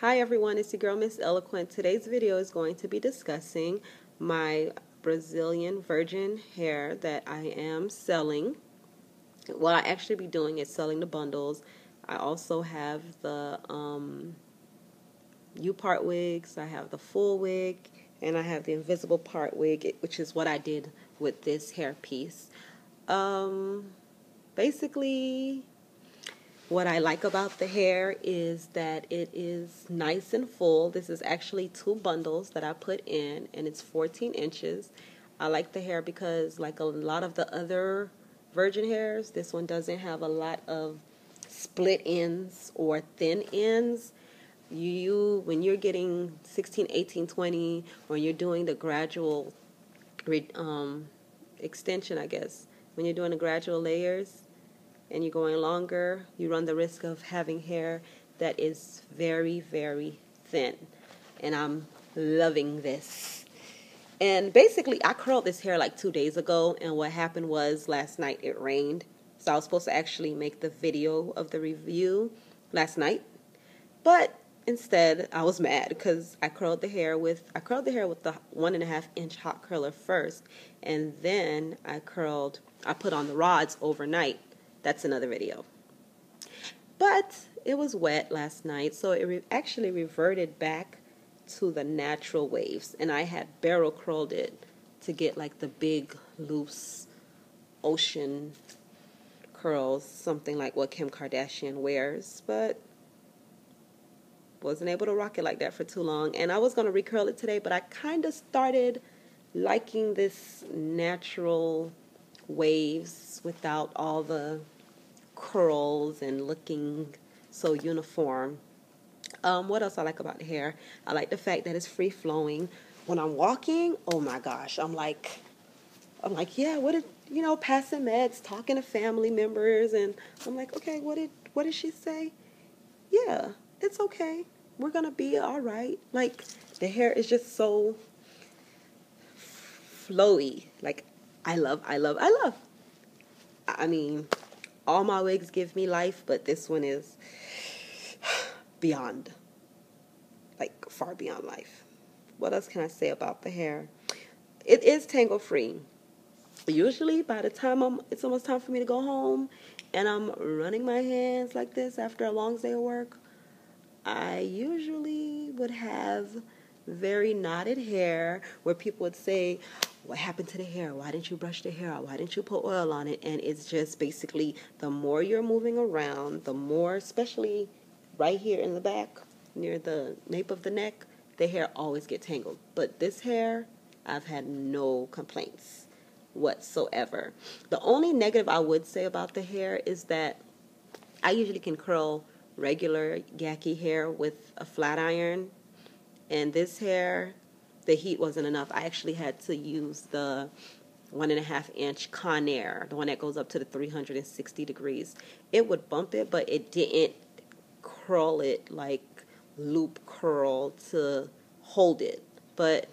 Hi everyone, it's your girl Miss Eloquent. Today's video is going to be discussing my Brazilian virgin hair that I am selling. What I actually be doing is selling the bundles. I also have the U-part wigs, I have the full wig, and I have the invisible part wig, which is what I did with this hair piece. Basically, what I like about the hair is that it is nice and full. This is actually 2 bundles that I put in, and it's 14 inches. I like the hair because, like a lot of the other virgin hairs, this one doesn't have a lot of split ends or thin ends. When you're getting 16, 18, 20, when you're doing the gradual extension, I guess, when you're doing the gradual layers, and you're going longer, you run the risk of having hair that is very, very thin. And I'm loving this. And basically, I curled this hair like 2 days ago, and what happened was last night it rained. So I was supposed to actually make the video of the review last night. But instead, I was mad because I curled the hair with the 1.5 inch hot curler first, and then I put on the rods overnight. That's another video. But it was wet last night, so it actually reverted back to the natural waves. And I had barrel curled it to get like the big, loose ocean curls, something like what Kim Kardashian wears. But wasn't able to rock it like that for too long. And I was going to recurl it today, but I kind of started liking this natural waves without all the curls and looking so uniform. What else I like about the hair? I like the fact that it's free flowing. When I'm walking, oh my gosh, I'm like, yeah, passing meds, talking to family members, and I'm like, okay, what did she say? Yeah, it's okay. We're gonna be all right. Like, the hair is just so flowy. Like, I love. I mean, all my wigs give me life, but this one is beyond, like far beyond life. What else can I say about the hair? It is tangle free. Usually by the time it's almost time for me to go home and I'm running my hands like this after a long day of work, I usually would have very knotted hair where people would say, what happened to the hair? Why didn't you brush the hair out? Why didn't you put oil on it? And it's just basically the more you're moving around, the more, especially right here in the back, near the nape of the neck, the hair always gets tangled. But this hair, I've had no complaints whatsoever. The only negative I would say about the hair is that I usually can curl regular yaki hair with a flat iron, and this hair, the heat wasn't enough. I actually had to use the 1.5 inch Conair, the one that goes up to the 360 degrees. It would bump it, but it didn't curl it like loop curl to hold it. But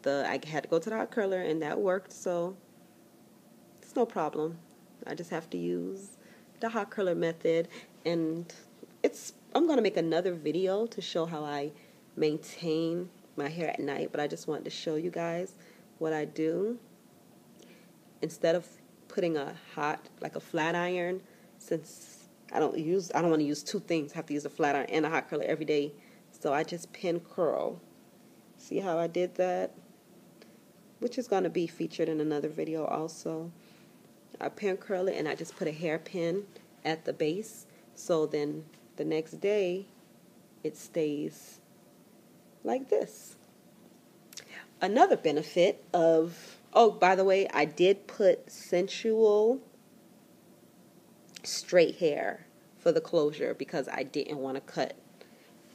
I had to go to the hot curler, and that worked, so it's no problem. I just have to use the hot curler method, and I'm going to make another video to show how I maintain my hair at night, but I just wanted to show you guys what I do. Instead of putting a flat iron, since I don't want to use 2 things, I have to use a flat iron and a hot curler every day, so I just pin curl. See how I did that? Which is going to be featured in another video also. I pin curl it, and I just put a hairpin at the base, so then the next day it stays like this. Another benefit of, oh, by the way, I did put sensual straight hair for the closure because I didn't want to cut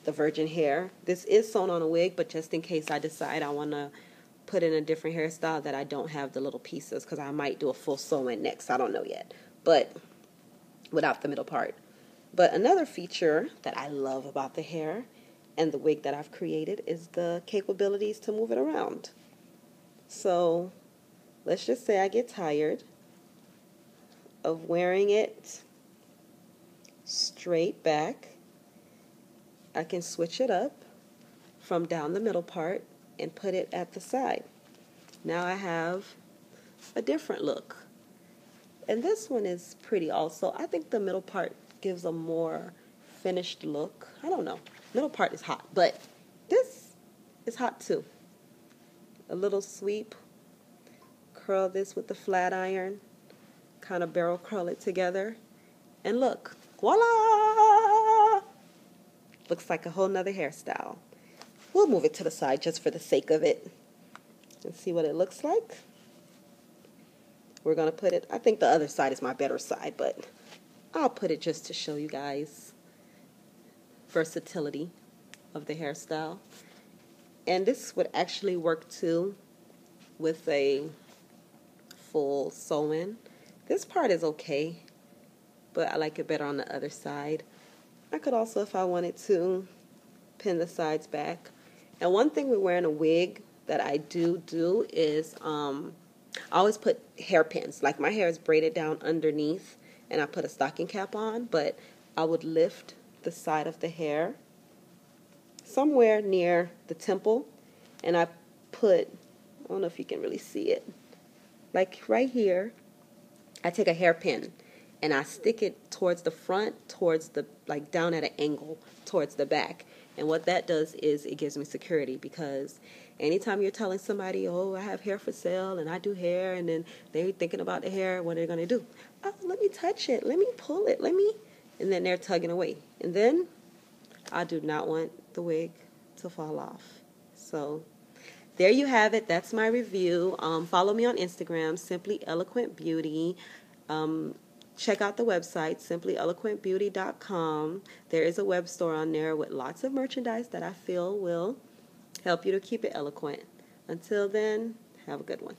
the virgin hair. This is sewn on a wig, but just in case I decide I want to put in a different hairstyle that I don't have the little pieces, because I might do a full sew-in next. I don't know yet, but without the middle part. But another feature that I love about the hair and the wig that I've created is the capabilities to move it around. So let's just say I get tired of wearing it straight back. I can switch it up from down the middle part and put it at the side. Now I have a different look. And this one is pretty also. I think the middle part gives a more finished look. I don't know. Middle part is hot, but this is hot too. A little sweep. Curl this with the flat iron. Kind of barrel curl it together. And look. Voila! Looks like a whole nother hairstyle. We'll move it to the side just for the sake of it. And see what it looks like. We're going to put it, I think the other side is my better side, but I'll put it just to show you guys versatility of the hairstyle. And this would actually work too with a full sew-in. This part is okay, but I like it better on the other side. I could also, if I wanted to, pin the sides back. And one thing with wearing a wig that I do is I always put hairpins. Like my hair is braided down underneath and I put a stocking cap on, but I would lift the side of the hair somewhere near the temple and I put, I don't know if you can really see it, like right here, I take a hairpin and I stick it towards the front, towards the, like down at an angle towards the back. And what that does is it gives me security, because anytime you're telling somebody, oh, I have hair for sale and I do hair, and then they're thinking about the hair, what are they going to do? Oh, let me touch it. Let me pull it. And then they're tugging away. And then I do not want the wig to fall off. So there you have it. That's my review. Follow me on Instagram, Simply Eloquent Beauty. Check out the website, simplyeloquentbeauty.com. There is a web store on there with lots of merchandise that I feel will help you to keep it eloquent. Until then, have a good one.